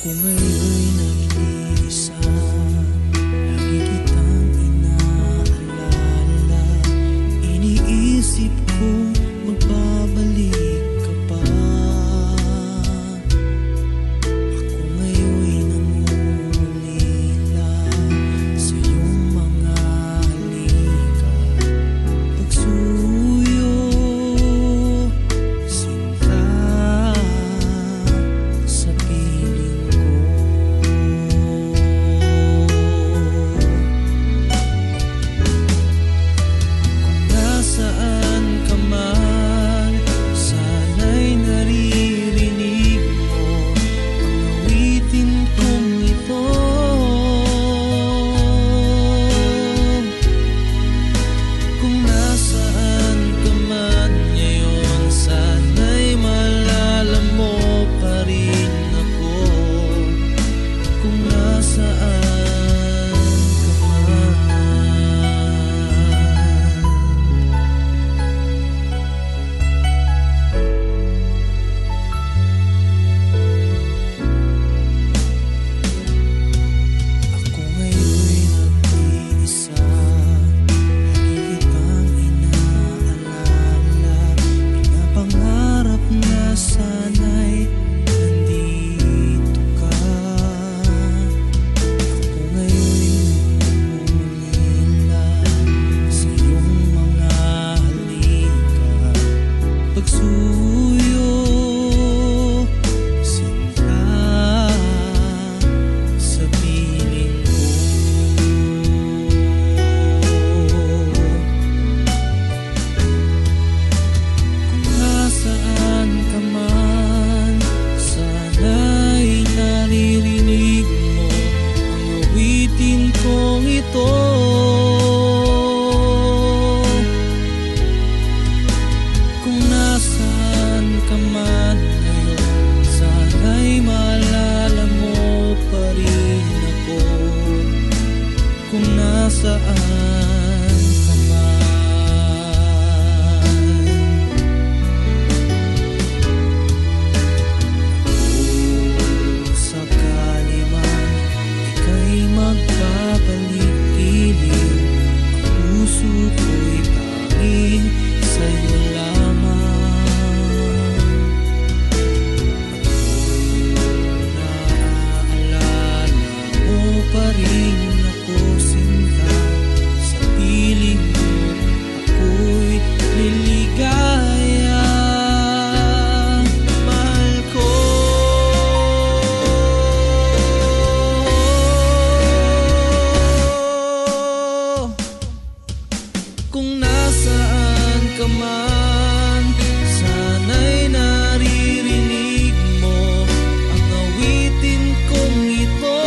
Kung ngayon'y nag-iisa, lagi kitang inaalala. Iniisip kong magbabalik ka pa. Ako ngayon'y namumulila sa iyong mga halika. Pagsuyo, sinta sa piling ko. Kung nasaan ka man, sana'y naririnig mo ang awitin kong ito. Kung nasaan ka man ngayon, sana'y maalala mo pa rin ako. Kung nasaan ka man. Ako ngayon'y nag-iisa, lagi kitang inaalala. Pinapangarap na sana'y nandito ka. Ako ngayon'y namumulila sa iyong mga halika. Pagsuyo, sinta sa piling ko. Kung nasaan ka man, sana'y naririnig mo ang awitin kong ito. Kung nasaan ka man ngayon, sana'y maalala mo pa rin ako. Kung nasaan ka man. Kung sakali man ika'y magbabalik piling, ang puso ko'y tanging sa'yo lamang. Naaalala mo pa rin ako, sinta sa piling mo. Ako'y liligaya, mahal ko. Kung nasaan ka man, sana'y naririnig mo ang awitin kong ito.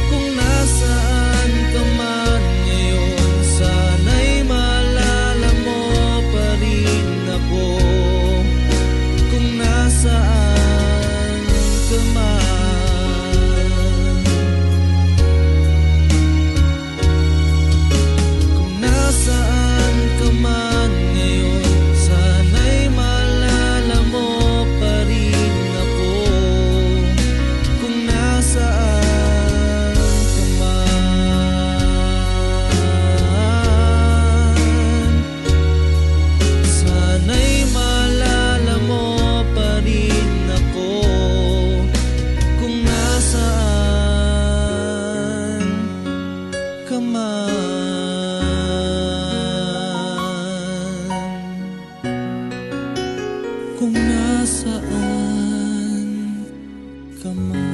Kung nasaan ka man ngayon, sana'y maalala mo pa rin ako. Kung nasaan ka man. Kung nasaan ka man ngayon, sana'y maalala mo pa rin ako. Kung nasaan ka man, sana'y maalala mo pa rin ako. Kung nasaan ka man. Kung nasaan ka man.